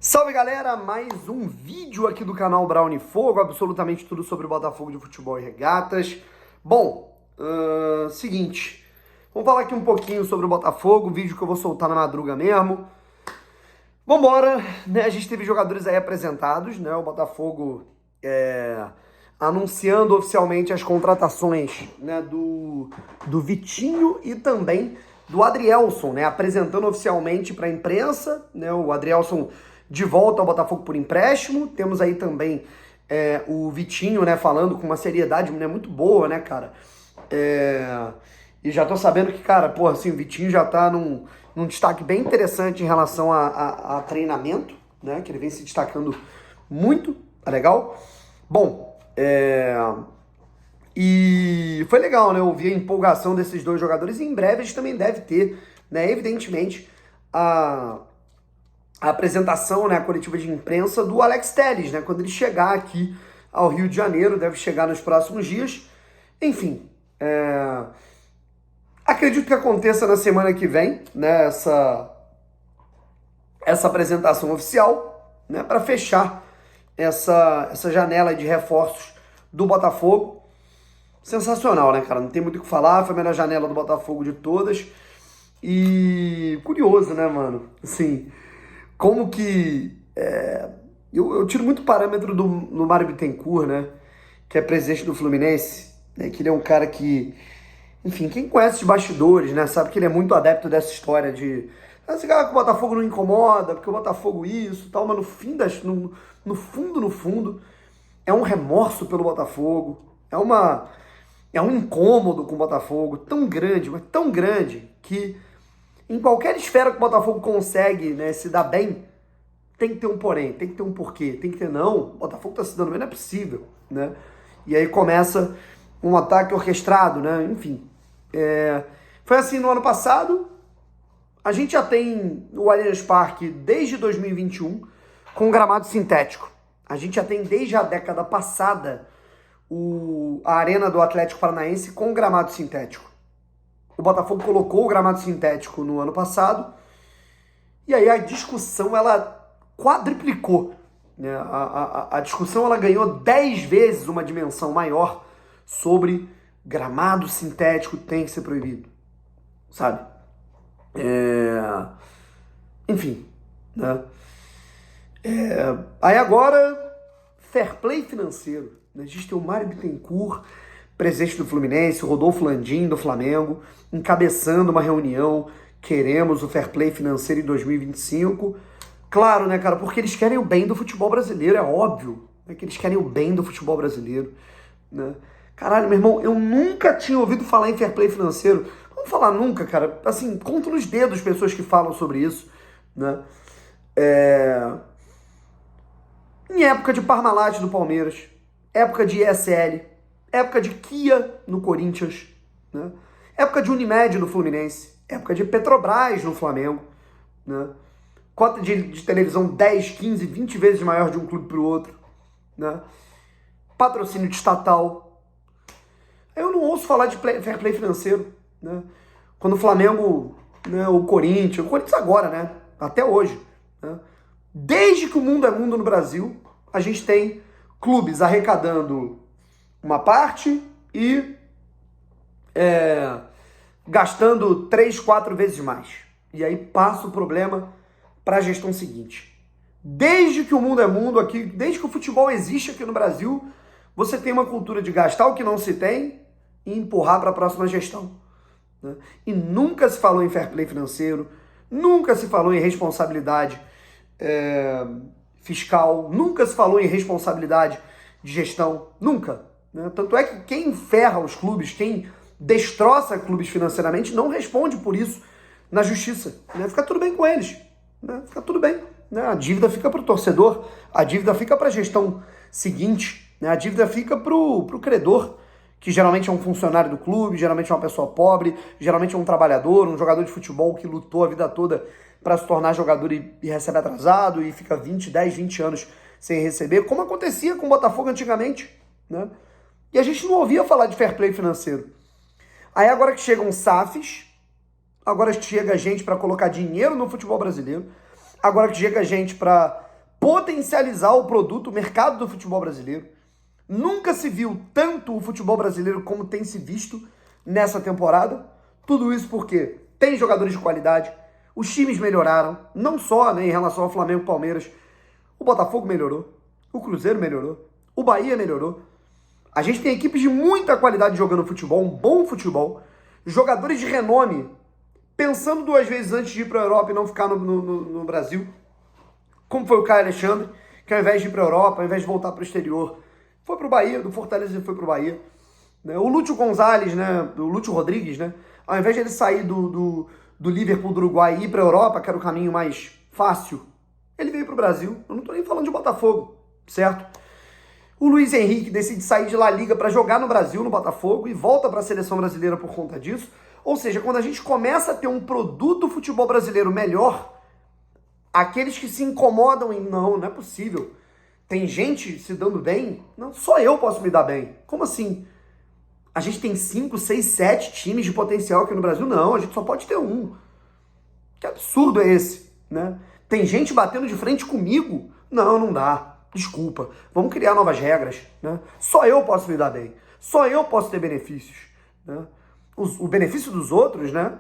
Salve galera, mais um vídeo aqui do canal Brownie Fogo, absolutamente tudo sobre o Botafogo de futebol e regatas. Bom, seguinte, vamos falar aqui um pouquinho sobre o Botafogo, vídeo que eu vou soltar na madruga mesmo. Vambora, né, a gente teve jogadores aí apresentados, né, o Botafogo anunciando oficialmente as contratações, né, do Vitinho e também do Adrielson, né, apresentando oficialmente para a imprensa, né, o Adrielson de volta ao Botafogo por empréstimo. Temos aí também o Vitinho, né, falando com uma seriedade, né, muito boa, né, cara. E já tô sabendo que, cara, pô, assim, o Vitinho já tá num destaque bem interessante em relação a treinamento, né, que ele vem se destacando muito, tá legal? Bom, e foi legal, né, ouvir a empolgação desses dois jogadores e em breve a gente também deve ter, né, evidentemente, a apresentação, né, a coletiva de imprensa do Alex Telles, né, quando ele chegar aqui ao Rio de Janeiro, deve chegar nos próximos dias. Enfim, acredito que aconteça na semana que vem, né, essa apresentação oficial, né, para fechar essa janela de reforços do Botafogo. Sensacional, né, cara? Não tem muito o que falar, foi a melhor janela do Botafogo de todas. E curioso, né, mano? Assim, como que... eu tiro muito parâmetro do Mário Bittencourt, né? Que é presidente do Fluminense, né? Que ele é um cara que... Enfim, quem conhece os bastidores, né? Sabe que ele é muito adepto dessa história de... Esse cara que o Botafogo não incomoda, porque o Botafogo isso e tal, mas no fundo, é um remorso pelo Botafogo, é um incômodo com o Botafogo tão grande, mas tão grande, que em qualquer esfera que o Botafogo consegue, né, se dar bem, tem que ter um porém, tem que ter um porquê, tem que ter não, o Botafogo tá se dando bem, não é possível, né? E aí começa um ataque orquestrado, né? Enfim, foi assim no ano passado. A gente já tem o Allianz Parque desde 2021 com gramado sintético. A gente já tem desde a década passada a Arena do Atlético Paranaense com gramado sintético. O Botafogo colocou o gramado sintético no ano passado e aí a discussão ela quadriplicou, né? A discussão ela ganhou 10 vezes uma dimensão maior sobre gramado sintético tem que ser proibido, sabe? Enfim, né? Aí agora, fair play financeiro. A gente tem o Mário Bittencourt, presidente do Fluminense, o Rodolfo Landim do Flamengo, encabeçando uma reunião. Queremos o fair play financeiro em 2025. Claro, né, cara, porque eles querem o bem do futebol brasileiro, é óbvio, né, que eles querem o bem do futebol brasileiro, né? Caralho, meu irmão, eu nunca tinha ouvido falar em fair play financeiro. Vamos falar nunca, cara. Assim, conto nos dedos pessoas que falam sobre isso, né? Em época de Parmalat do Palmeiras, época de ESL, época de Kia no Corinthians, né? Época de Unimed no Fluminense, época de Petrobras no Flamengo, né? Cota de televisão 10, 15, 20 vezes maior de um clube para o outro, né? Patrocínio de estatal. Eu não ouço falar de fair play financeiro, né? Quando o Flamengo, né, o Corinthians agora, né? Até hoje, né? Desde que o mundo é mundo no Brasil, a gente tem clubes arrecadando uma parte e gastando 3, 4 vezes mais. E aí passa o problema para a gestão seguinte. Desde que o mundo é mundo aqui, desde que o futebol existe aqui no Brasil, você tem uma cultura de gastar o que não se tem e empurrar para a próxima gestão, né? E nunca se falou em fair play financeiro, nunca se falou em responsabilidade fiscal, nunca se falou em responsabilidade de gestão, nunca, né? Tanto é que quem ferra os clubes, quem destroça clubes financeiramente, não responde por isso na justiça, né? Fica tudo bem com eles, né? Fica tudo bem, né? A dívida fica para o torcedor, a dívida fica para a gestão seguinte, né? A dívida fica para o credor, que geralmente é um funcionário do clube, geralmente é uma pessoa pobre, geralmente é um trabalhador, um jogador de futebol que lutou a vida toda para se tornar jogador e recebe atrasado e fica 10, 20 anos sem receber, como acontecia com o Botafogo antigamente, né? E a gente não ouvia falar de fair play financeiro. Aí agora que chegam SAFs, agora que chega gente para colocar dinheiro no futebol brasileiro, agora que chega gente para potencializar o produto, o mercado do futebol brasileiro. Nunca se viu tanto o futebol brasileiro como tem se visto nessa temporada. Tudo isso porque tem jogadores de qualidade, os times melhoraram, não só, né, em relação ao Flamengo e Palmeiras. O Botafogo melhorou, o Cruzeiro melhorou, o Bahia melhorou. A gente tem equipes de muita qualidade jogando futebol, um bom futebol, jogadores de renome, pensando duas vezes antes de ir para a Europa e não ficar no Brasil, como foi o Caio Alexandre, que ao invés de ir para a Europa, ao invés de voltar para o exterior, foi para o Bahia, do Fortaleza e foi para o Bahia. O Lúcio Gonzalez, né, o Lúcio Rodrigues, né, ao invés de ele sair do Liverpool do Uruguai e ir para a Europa, que era o caminho mais fácil, ele veio para o Brasil. Eu não estou nem falando de Botafogo, certo? O Luiz Henrique decide sair de La Liga para jogar no Brasil, no Botafogo, e volta para a seleção brasileira por conta disso. Ou seja, quando a gente começa a ter um produto futebol brasileiro melhor, aqueles que se incomodam em não é possível. Tem gente se dando bem? Não, só eu posso me dar bem. Como assim? A gente tem 5, 6, 7 times de potencial aqui no Brasil? Não, a gente só pode ter um. Que absurdo é esse, né? Tem gente batendo de frente comigo? Não, não dá. Desculpa. Vamos criar novas regras, né? Só eu posso me dar bem. Só eu posso ter benefícios, né? O benefício dos outros, né?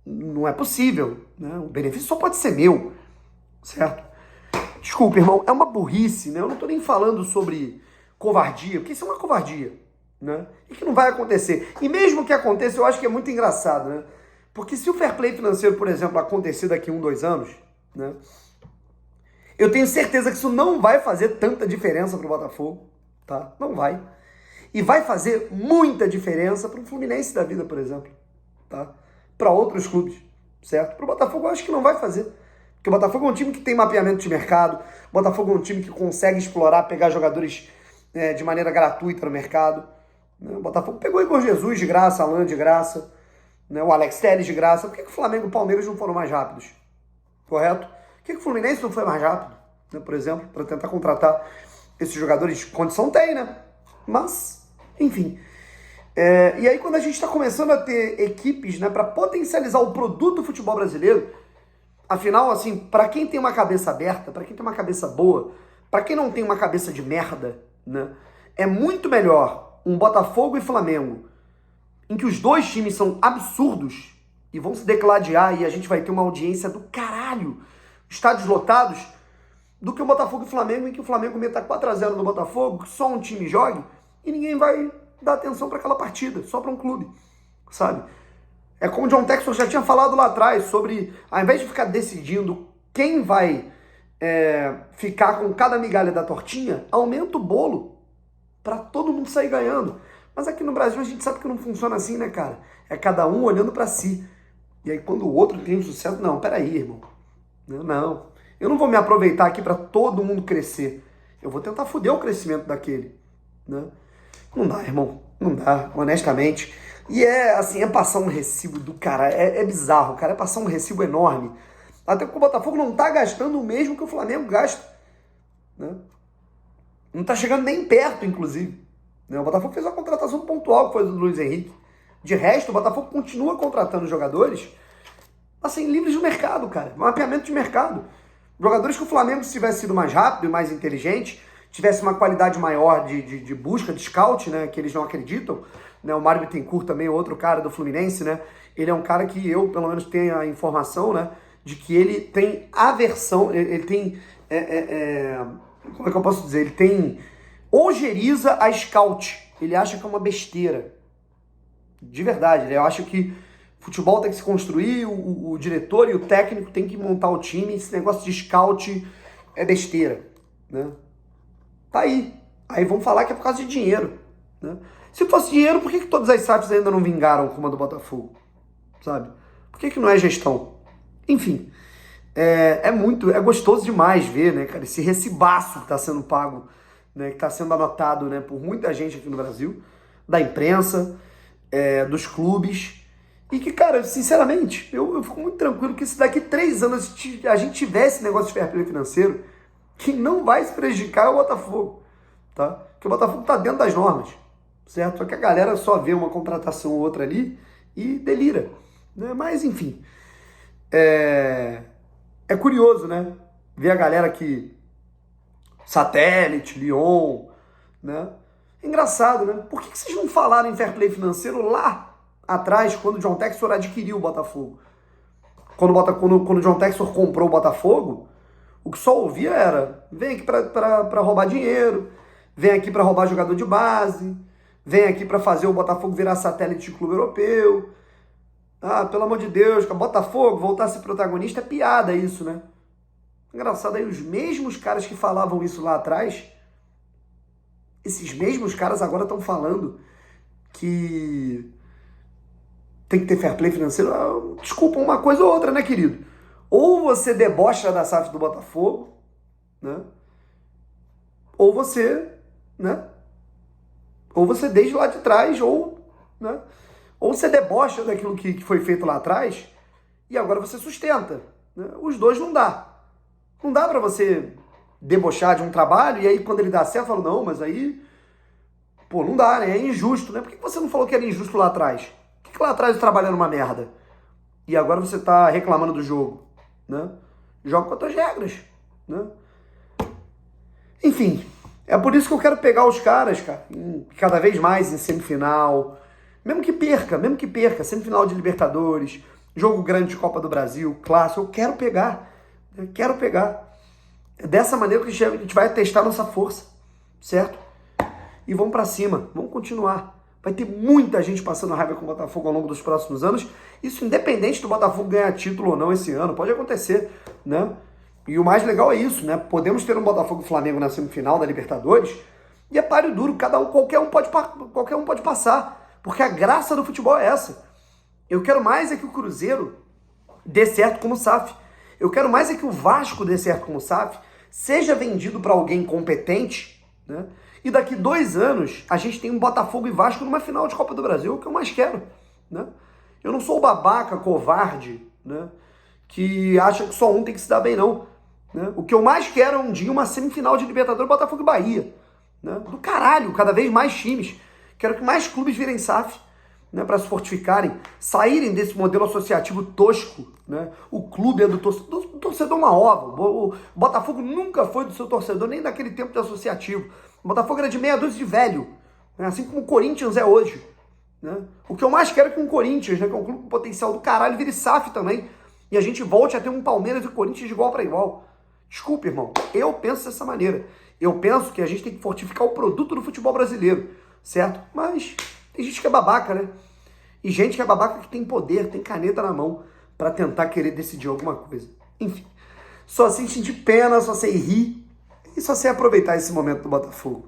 Não é possível, né? O benefício só pode ser meu, certo? Desculpa, irmão, é uma burrice, né? Eu não tô nem falando sobre covardia, porque isso é uma covardia, né? E que não vai acontecer. E mesmo que aconteça, eu acho que é muito engraçado, né? Porque se o fair play financeiro, por exemplo, acontecer daqui 1, 2 anos, né? Eu tenho certeza que isso não vai fazer tanta diferença pro Botafogo, tá? Não vai. E vai fazer muita diferença pro Fluminense da vida, por exemplo, tá? Para outros clubes, certo? Pro Botafogo eu acho que não vai fazer. Porque o Botafogo é um time que tem mapeamento de mercado, o Botafogo é um time que consegue explorar, pegar jogadores de maneira gratuita no mercado. Né? O Botafogo pegou o Igor Jesus de graça, Alan de graça, né? O Alex Telles de graça. Por que o Flamengo e o Palmeiras não foram mais rápidos? Correto? Por que o Fluminense não foi mais rápido, né, por exemplo, para tentar contratar esses jogadores? Condição tem, né? Mas, enfim. E aí quando a gente está começando a ter equipes, né, para potencializar o produto do futebol brasileiro, afinal, assim, para quem tem uma cabeça aberta, para quem tem uma cabeça boa, para quem não tem uma cabeça de merda, né, é muito melhor um Botafogo e Flamengo, em que os dois times são absurdos e vão se degladiar e a gente vai ter uma audiência do caralho, estádios lotados, do que o Botafogo e Flamengo, em que o Flamengo meta 4-0 no Botafogo, que só um time jogue, e ninguém vai dar atenção para aquela partida, só para um clube, sabe? É como o John Textor já tinha falado lá atrás, sobre, ao invés de ficar decidindo quem vai ficar com cada migalha da tortinha, aumenta o bolo, para todo mundo sair ganhando. Mas aqui no Brasil a gente sabe que não funciona assim, né, cara? É cada um olhando para si. E aí quando o outro tem sucesso, não, peraí, irmão. Não, eu não vou me aproveitar aqui para todo mundo crescer. Eu vou tentar foder o crescimento daquele, né? Não dá, irmão, não dá, honestamente. E assim, é passar um recibo do cara, é bizarro, cara, é passar um recibo enorme. Até porque o Botafogo não tá gastando o mesmo que o Flamengo gasta, né? Não tá chegando nem perto, inclusive. Né? O Botafogo fez uma contratação pontual, que foi do Luiz Henrique. De resto, o Botafogo continua contratando jogadores assim, livres do mercado, cara. Mapeamento de mercado. Jogadores que o Flamengo, se tivesse sido mais rápido e mais inteligente, tivesse uma qualidade maior de busca, de scout, né, que eles não acreditam, né, o Mário Bittencourt também é outro cara do Fluminense, né, ele é um cara que eu, pelo menos, tenho a informação, né, de que ele tem aversão, ele tem, como é que eu posso dizer, ele tem ojeriza a scout, ele acha que é uma besteira, de verdade, ele acha que futebol tem que se construir, o diretor e o técnico tem que montar o time, esse negócio de scout é besteira, né? Tá aí. Aí vão falar que é por causa de dinheiro, né? Se fosse dinheiro, por que todas as SAFs ainda não vingaram como a do Botafogo? Sabe? Por que não é gestão? Enfim, é gostoso demais ver, né, cara, esse recibaço que tá sendo pago, né, que tá sendo anotado, né, por muita gente aqui no Brasil, da imprensa, dos clubes. E que, cara, sinceramente, eu fico muito tranquilo que se daqui 3 anos a gente tivesse negócio de fair play financeiro, que não vai se prejudicar é o Botafogo, tá? Porque o Botafogo tá dentro das normas, certo? Só que a galera só vê uma contratação ou outra ali e delira, né? Mas, enfim, é curioso, né? Ver a galera que Satélite, Lyon, né? É engraçado, né? Por que vocês não falaram em fair play financeiro lá atrás, quando o John Textor adquiriu o Botafogo? Quando o John Textor comprou o Botafogo, o que só ouvia era: vem aqui para roubar dinheiro, vem aqui para roubar jogador de base, vem aqui para fazer o Botafogo virar satélite de clube europeu. Ah, pelo amor de Deus, que o Botafogo voltar a ser protagonista é piada isso, né? Engraçado aí, os mesmos caras que falavam isso lá atrás, esses mesmos caras agora estão falando que tem que ter fair play financeiro. Ah, desculpa, uma coisa ou outra, né, querido? Ou você debocha da SAF do Botafogo, né? Ou você, né? Ou você desde lá de trás, né? Ou você debocha daquilo que foi feito lá atrás e agora você sustenta, né? Os dois não dá. Não dá pra você debochar de um trabalho e aí quando ele dá certo, fala, não, mas aí, pô, não dá, né? É injusto, né? Por que você não falou que era injusto lá atrás? Por que lá atrás o trabalho era uma merda? E agora você tá reclamando do jogo, né? Joga com as tuas regras, né? Enfim, é por isso que eu quero pegar os caras, cara, cada vez mais em semifinal, mesmo que perca, semifinal de Libertadores, jogo grande de Copa do Brasil, clássico, eu quero pegar. É dessa maneira que a gente vai testar nossa força, certo? E vamos pra cima, vamos continuar. Vai ter muita gente passando raiva com o Botafogo ao longo dos próximos anos, isso independente do Botafogo ganhar título ou não esse ano, pode acontecer, né? E o mais legal é isso, né? Podemos ter um Botafogo e Flamengo na semifinal da Libertadores e é páreo duro, qualquer um pode passar, porque a graça do futebol é essa. Eu quero mais é que o Cruzeiro dê certo como SAF. Eu quero mais é que o Vasco dê certo como SAF, seja vendido para alguém competente, né? E daqui 2 anos a gente tem um Botafogo e Vasco numa final de Copa do Brasil, o que eu mais quero, né? Eu não sou o babaca, covarde, né? Que acha que só um tem que se dar bem, não. Né? O que eu mais quero é um dia uma semifinal de Libertadores, Botafogo e Bahia. Né? Do caralho, cada vez mais times. Quero que mais clubes virem SAF, né, para se fortificarem, saírem desse modelo associativo tosco. Né? O clube é do torcedor uma ova. O Botafogo nunca foi do seu torcedor, nem naquele tempo de associativo. O Botafogo era de meia dúzia de velho, né? Assim como o Corinthians é hoje. Né? O que eu mais quero é que um Corinthians, né, que é um clube com potencial do caralho, vire SAF também. E a gente volte a ter um Palmeiras e Corinthians de igual para igual. Desculpe, irmão, eu penso dessa maneira. Eu penso que a gente tem que fortificar o produto do futebol brasileiro, certo? Mas tem gente que é babaca, né? E gente que é babaca que tem poder, tem caneta na mão para tentar querer decidir alguma coisa. Enfim, só assim sentir pena, só sei rir e só sei aproveitar esse momento do Botafogo.